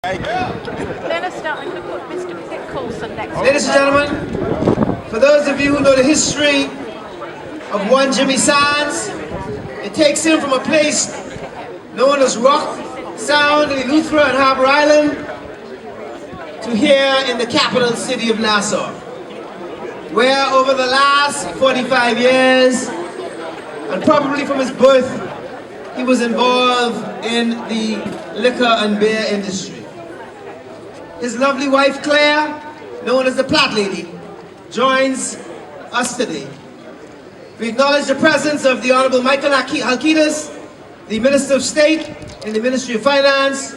Then I started to put Mr. Coulson next. Ladies and gentlemen, for those of you who know the history of one Jimmy Sands, it takes him from a place known as Rock Sound in Eleuthera and Harbour Island to here in the capital city of Nassau, where over the last 45 years, and probably from his birth, he was involved in the liquor and beer industry. His lovely wife Claire, known as the Platt Lady, joins us today. We acknowledge the presence of the Honorable Michael Halkidas, the Minister of State in the Ministry of Finance,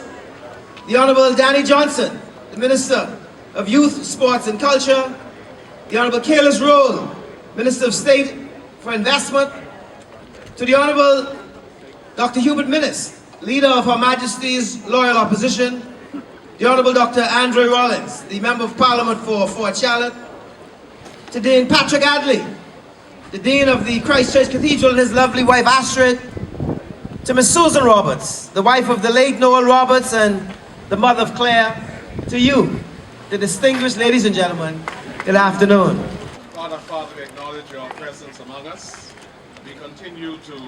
the Honorable Danny Johnson, the Minister of Youth, Sports and Culture, the Honorable Kailas Roll, Minister of State for Investment, to the Honorable Dr. Hubert Minnis, Leader of Her Majesty's Loyal Opposition, the Honourable Dr. Andre Rollins, the Member of Parliament for Fort Charlotte, to Dean Patrick Adley, the Dean of the Christ Church Cathedral and his lovely wife Astrid, to Miss Susan Roberts, the wife of the late Noel Roberts and the mother of Claire, to you, the distinguished ladies and gentlemen, good afternoon. Father, we acknowledge your presence among us. We continue to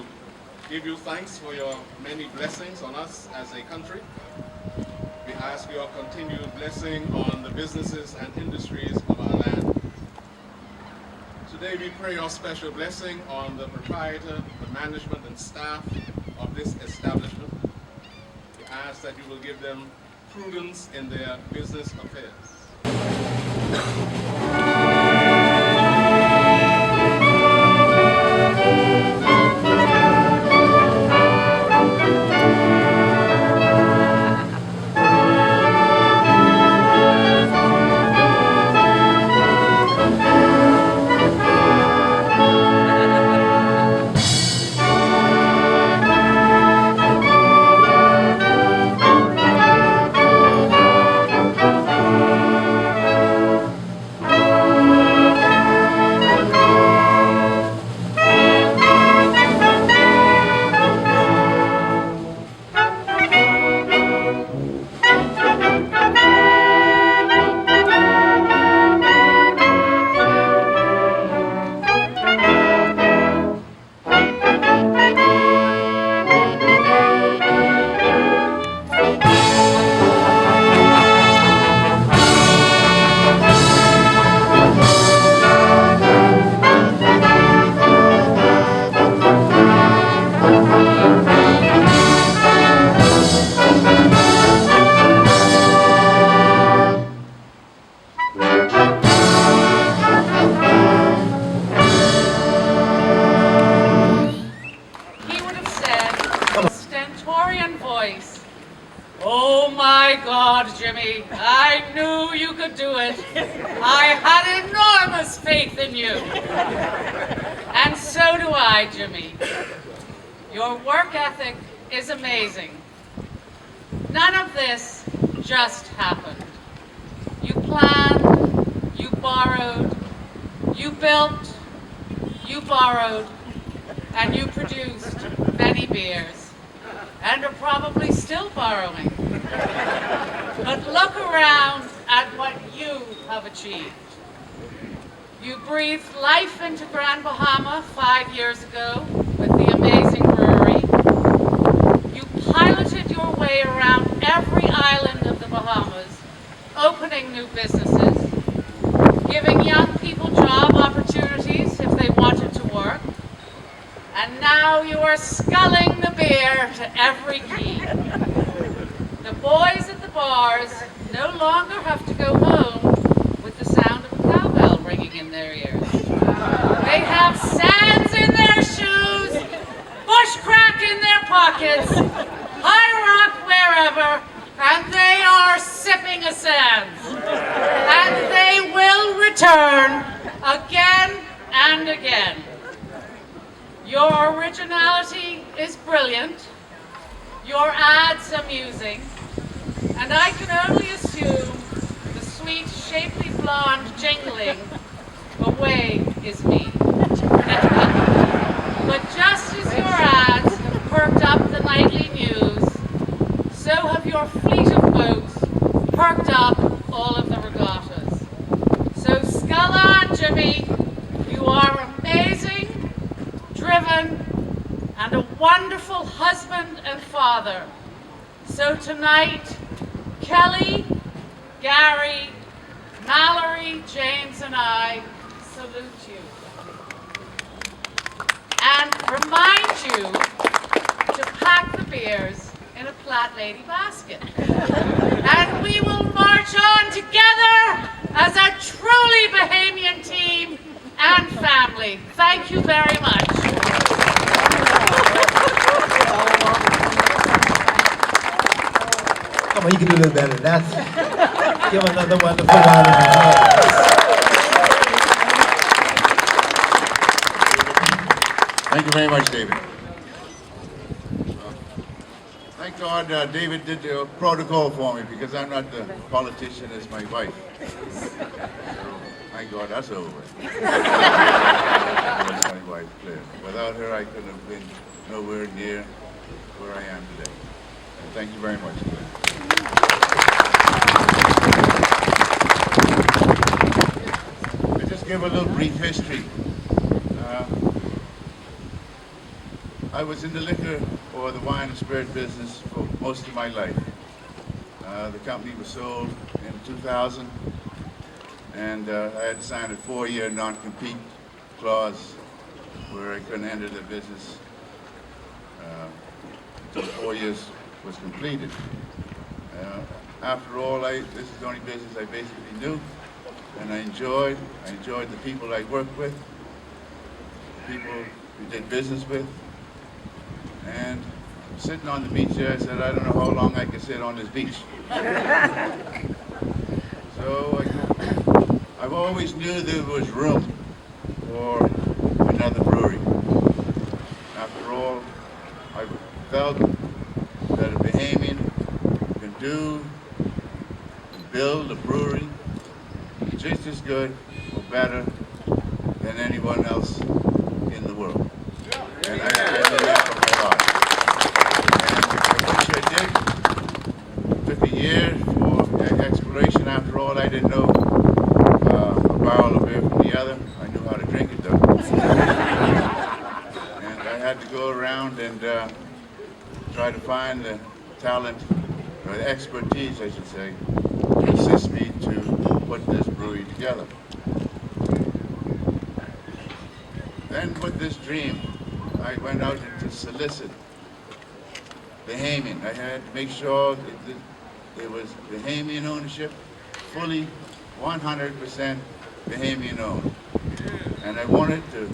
give you thanks for your many blessings on us as a country. We ask your continued blessing on the businesses and industries of our land. Today we pray your special blessing on the proprietor, the management and staff of this establishment. We ask that you will give them prudence in their business affairs. Oh my God, Jimmy, I knew you could do it. I had enormous faith in you. And so do I, Jimmy. Your work ethic is amazing. None of this just happened. You planned, you borrowed, you built, you borrowed, and you produced many beers. And are probably still borrowing. But look around at what you have achieved. You breathed life into Grand Bahama 5 years ago with the amazing brewery. You piloted your way around every island of the Bahamas, opening new businesses, giving young people job opportunities if they wanted to work. And now you are sculling the beer to every key. The boys at the bars no longer have to go home with the sound of a cowbell ringing in their ears. They have sands in their shoes, bush crack in their pockets, high rock wherever, and they are sipping a sands. And they will return again and again. Your originality is brilliant, your ads amusing, and I can only assume the sweet, shapely blonde jingling away is me. But just as your ads have perked up the nightly news, so have your fleet of boats and a wonderful husband and father. So tonight, Kelly, Gary, Mallory, James, and I salute you and remind you to pack the beers in a Flat Lady basket. And we will march on together as a truly Bahamian team and family. Thank you very much. Come on, you can do a little better than that. Give another wonderful round of applause. Thank you very much, David. Thank God David did the protocol for me because I'm not the politician as my wife. So, thank God that's over. That's my wife, Claire. Without her, I couldn't have been nowhere near where I am today. And thank you very much, Claire. I'll just give a little brief history. I was in the liquor or the wine and spirit business for most of my life. The company was sold in 2000, and I had signed a 4-year non-compete clause where I couldn't enter the business until 4 years was completed. After all, this is the only business I basically knew, and I enjoyed the people I worked with, the people we did business with. And sitting on the beach there, I said, I don't know how long I can sit on this beach. So I've always knew there was room for another brewery. After all, I felt that a Bahamian can build a brewery just as good or better than anyone else in the world. And I did that from my heart. And which I did. Took a year for exploration. After all, I didn't know a barrel of beer from the other. I knew how to drink it though. And I had to go around and try to find the talent, or the expertise, I should say, to assist me to put this brewery together. Then with this dream, I went out to solicit Bahamian. I had to make sure that there was Bahamian ownership, fully 100% Bahamian owned. And I wanted to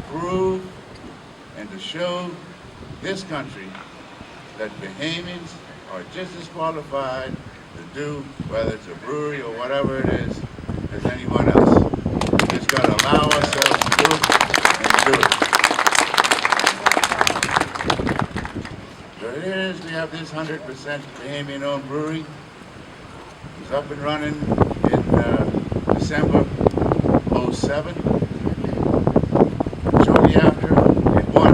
prove and to show this country that Bahamians are just as qualified to do, whether it's a brewery or whatever it is, as anyone else. We just got to allow ourselves to do it and do it. So here it is, we have this 100% Bahamian-owned brewery. It was up and running in December '07. Shortly after, it won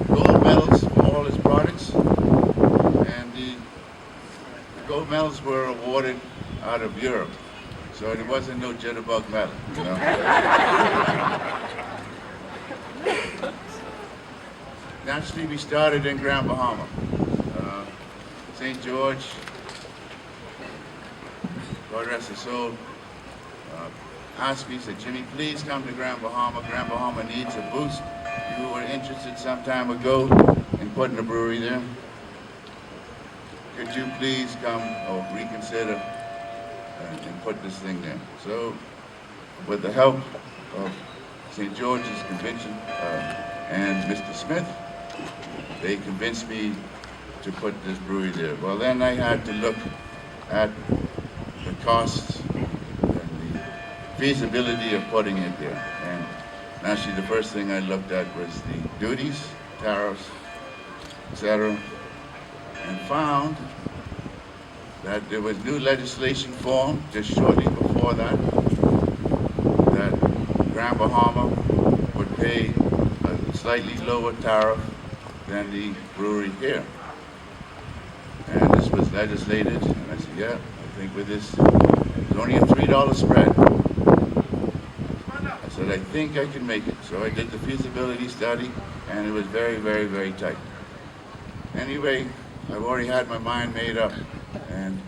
gold medals for all its products, and the gold medals were awarded out of Europe. So there wasn't no jitterbug medal, you know. Naturally, we started in Grand Bahama. St. George, God rest his soul, asked me, said, Jimmy, please come to Grand Bahama. Grand Bahama needs a boost. You were interested some time ago in putting a brewery there. Could you please come or reconsider and put this thing there? So, with the help of St. George's convention and Mr. Smith, they convinced me to put this brewery there. Well, then I had to look at the costs and the feasibility of putting it there. And actually, the first thing I looked at was the duties, tariffs, etc., and found that there was new legislation formed just shortly before that Grand Bahama would pay a slightly lower tariff than the brewery here. And this was legislated, and I said, yeah, I think with this, it's only a $3 spread. I said, I think I can make it. So I did the feasibility study, and it was very, very, very tight. Anyway, I've already had my mind made up, and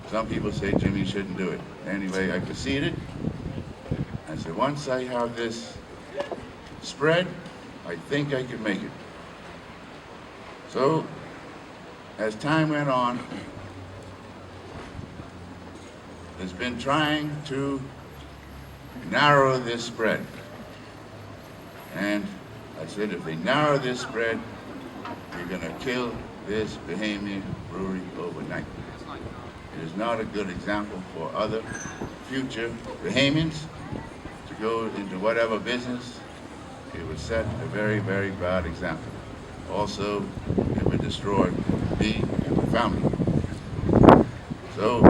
some people say Jimmy shouldn't do it. Anyway, I proceeded. I said, once I have this spread, I think I can make it. So, as time went on, it's been trying to narrow this spread. And I said, if they narrow this spread, you're going to kill this Bahamian brewery overnight. It is not a good example for other future Bahamians to go into whatever business. It would set a very, very bad example. Also, it would destroy me and my family. So,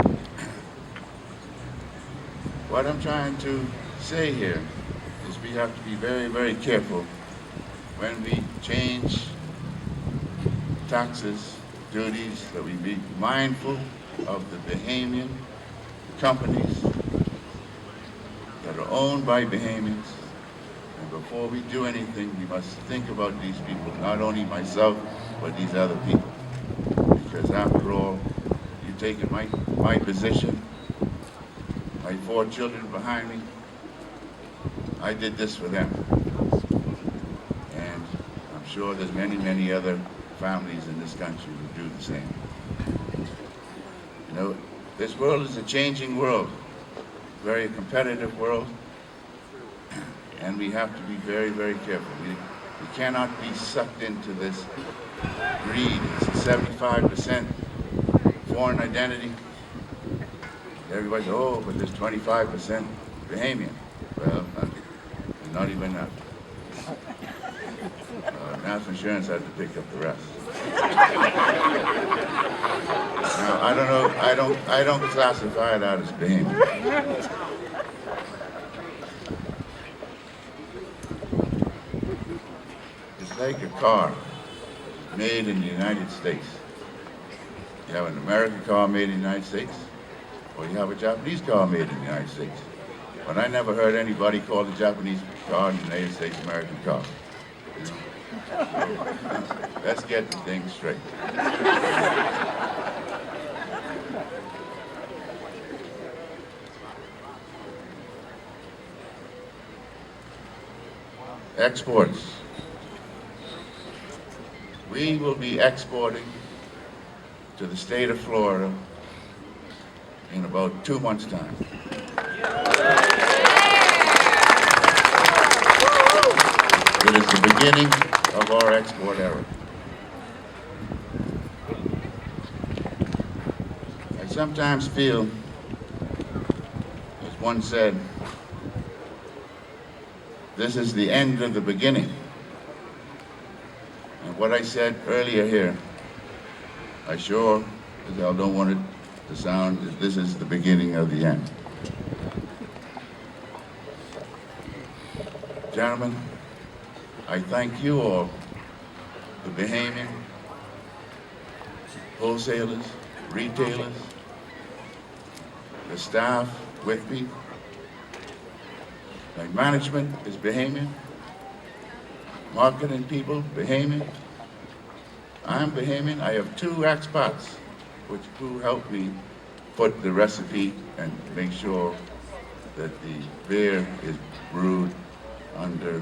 what I'm trying to say here is we have to be very, very careful when we change taxes, duties, that we be mindful of the Bahamian companies that are owned by Bahamians. And before we do anything, we must think about these people, not only myself, but these other people. Because after all, you've taken my position, my 4 children behind me. I did this for them. And I'm sure there's many, many other families in this country who do the same. You know, this world is a changing world, very competitive world, and we have to be very, very careful. We cannot be sucked into this greed. It's a 75% foreign identity. Everybody says, oh, but there's 25% Bahamian. Well, not even that. National Insurance had to pick up the rest. Now, I don't know, I don't classify that as Bahamian. It's like a car made in the United States. You have an American car made in the United States, or you have a Japanese car made in the United States. But I never heard anybody call the Japanese car in the United States American car. You know? So, let's get the thing straight. Exports. We will be exporting to the state of Florida in about 2 months' time. It is the beginning of our export era. I sometimes feel, as one said, this is the end of the beginning. And what I said earlier here, I sure as hell don't want it to sound that this is the beginning of the end. Gentlemen, I thank you all, the Bahamian wholesalers, retailers, the staff with me. My management is Bahamian, marketing people, Bahamian. I'm Bahamian. I have 2 expats who help me put the recipe and make sure that the beer is brewed under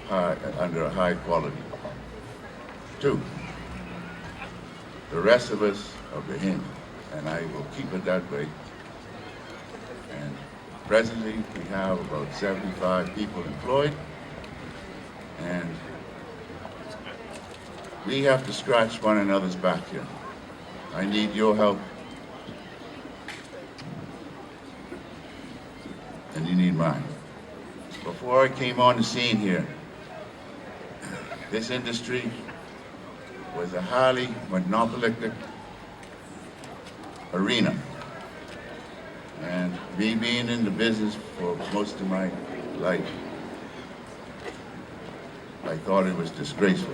a high quality. 2. The rest of us are Bahamian, and I will keep it that way. And presently, we have about 75 people employed, and we have to scratch one another's back here. I need your help, and you need mine. Before I came on the scene here, this industry was a highly monopolistic arena. And me being in the business for most of my life, I thought it was disgraceful.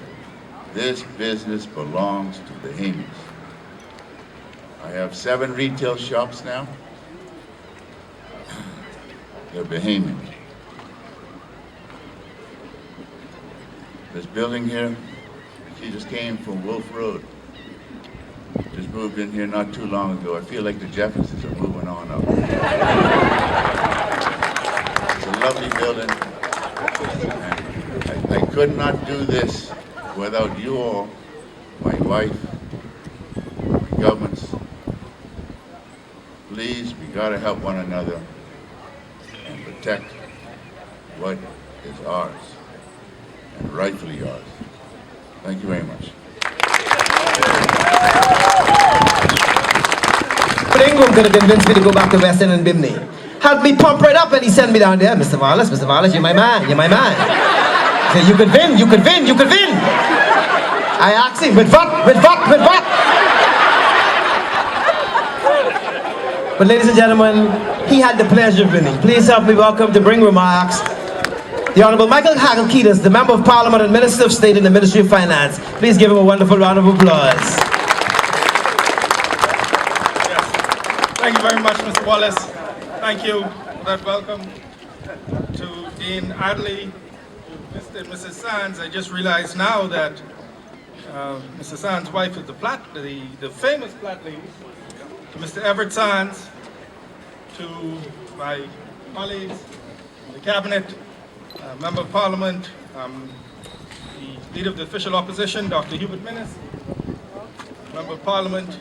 This business belongs to Bahamians. I have 7 retail shops now. They're Bahamian. this building here. She just came from Wolf Road. Just moved in here not too long ago. I feel like the Jeffersons are moving on up. It's a lovely building. And I could not do this without you all, my wife, my governments. Please, we gotta help one another and protect what is ours and rightfully ours. Thank you very much. Ingram could have convinced me to go back to West End and Bimney. Had me pump right up and he sent me down there. Mr. Wallace, you're my man, you're my man. He said, you could win, you could win, you could win. I asked him, with what? But ladies and gentlemen, he had the pleasure of winning. Please help me welcome to bring remarks the Honorable Michael Hackle-Keatis, the Member of Parliament and Minister of State in the Ministry of Finance. Please give him a wonderful round of applause. Thank you very much, Mr. Wallace. Thank you for that welcome to Dean Adley, Mr. and Mrs. Sands. I just realized now that Mrs. Sands' wife is the famous Platt lady. To Mr. Everett Sands, to my colleagues in the Cabinet, Member of Parliament, the Leader of the Official Opposition, Dr. Hubert Minnis, Member of Parliament,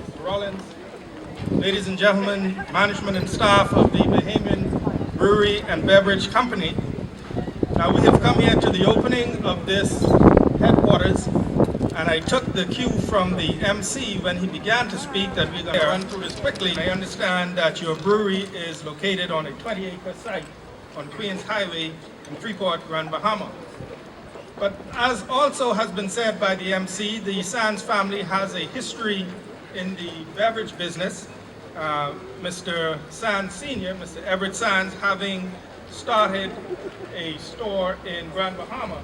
Mr. Rollins, ladies and gentlemen, management and staff of the Bahamian Brewery and Beverage Company. Now we have come here to the opening of this headquarters, and I took the cue from the MC when he began to speak that we're going to run through this quickly. I understand that your brewery is located on a 20-acre site on Queens Highway in Freeport, Grand Bahama. But as also has been said by the MC, the Sands family has a history in the beverage business. Mr. Sands Sr., Mr. Everett Sands, having started a store in Grand Bahama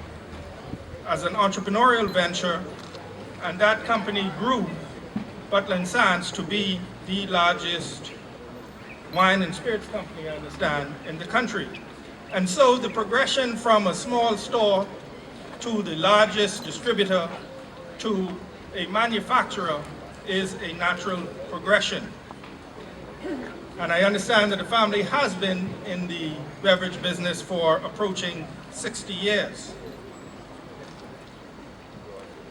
as an entrepreneurial venture, and that company grew Butler & Sands to be the largest wine and spirits company, I understand, in the country. And so the progression from a small store to the largest distributor to a manufacturer is a natural progression. And I understand that the family has been in the beverage business for approaching 60 years.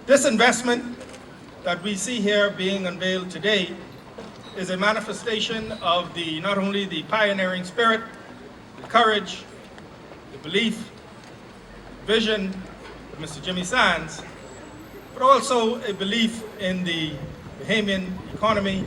This investment that we see here being unveiled today is a manifestation of not only the pioneering spirit, the courage, the belief, vision of Mr. Jimmy Sands, but also a belief in the Bahamian economy,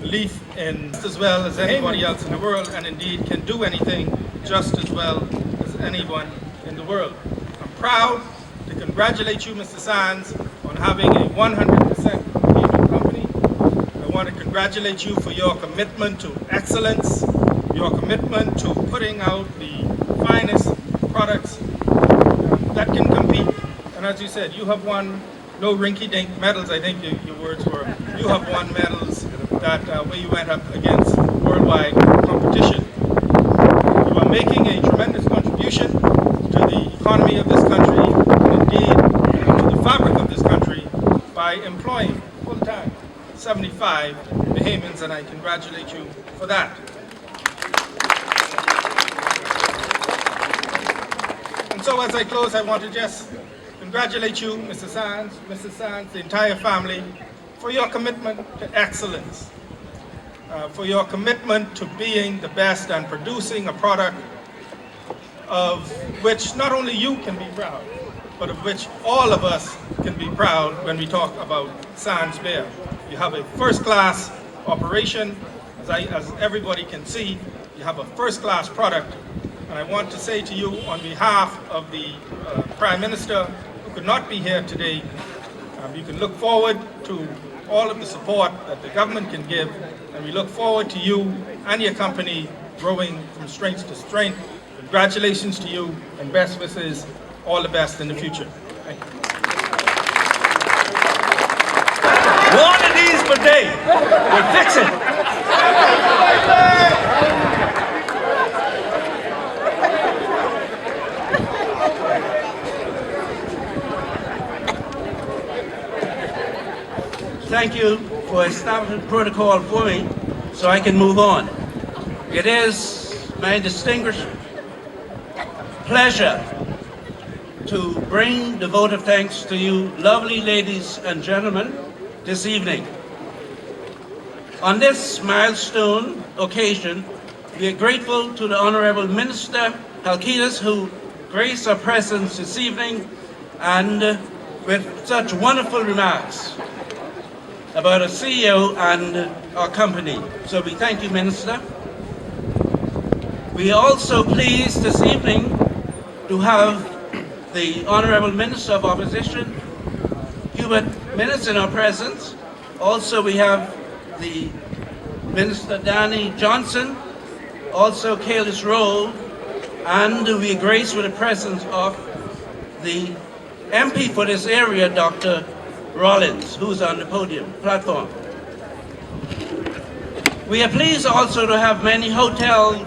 belief in as well as anybody else in the world, and indeed can do anything just as well as anyone in the world. I'm proud to congratulate you, Mr. Sands, on having a 100% Bahamian company. I want to congratulate you for your commitment to excellence, your commitment to putting out the finest products that can compete. And as you said, you have won no rinky-dink medals, I think your words were. You have won medals that where you went up against worldwide competition. You are making a tremendous contribution to the economy of this country, and indeed to the fabric of this country, by employing full-time 75 Bahamians, and I congratulate you for that. And so as I close, I want to just congratulate you, Mr. Sands, Mrs. Sands, the entire family, for your commitment to excellence, for your commitment to being the best and producing a product of which not only you can be proud, but of which all of us can be proud when we talk about Sands Beer. You have a first-class operation, as everybody can see. You have a first-class product, and I want to say to you on behalf of the Prime Minister, who could not be here today, you can look forward to all of the support that the government can give, and we look forward to you and your company growing from strength to strength. Congratulations to you, and best wishes, all the best in the future. Thank you. One of these per day, we'll fix it. thank you for establishing protocol for me so I can move on. It is my distinguished pleasure to bring the vote of thanks to you lovely ladies and gentlemen this evening. On this milestone occasion, we are grateful to the Honorable Minister Halkias who graced our presence this evening and with such wonderful remarks about our CEO and our company. So we thank you, Minister. We are also pleased this evening to have the Honorable Minister of Opposition, Hubert Minnis, in our presence. Also we have the Minister Danny Johnson, also Kailis Rowe, and we are graced with the presence of the MP for this area, Dr. Rollins, who's on the podium platform. We are pleased also to have many hotel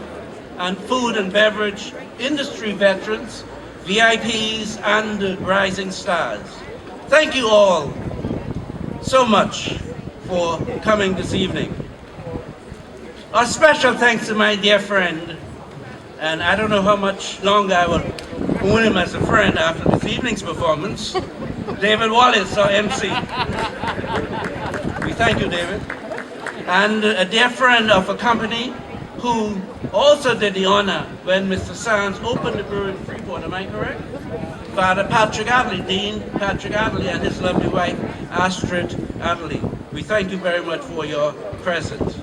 and food and beverage industry veterans, VIPs, and rising stars. Thank you all so much for coming this evening. A special thanks to my dear friend, and I don't know how much longer I will own him as a friend after this evening's performance, David Wallace, our MC. We thank you, David. And a dear friend of a company who also did the honor when Mr. Sands opened the brewery in Freeport, am I correct? Father Patrick Adley, Dean Patrick Adley, and his lovely wife, Astrid Adley. We thank you very much for your presence.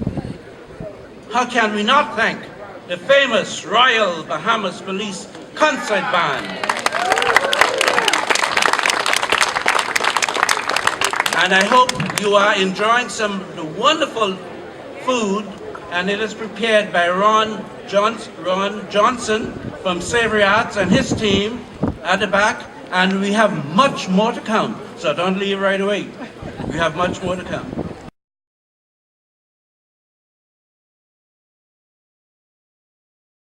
How can we not thank the famous Royal Bahamas Police Concert Band? And I hope you are enjoying some of the wonderful food, and it is prepared by Ron Johnson from Savory Arts and his team at the back, and we have much more to come, so don't leave right away. We have much more to come.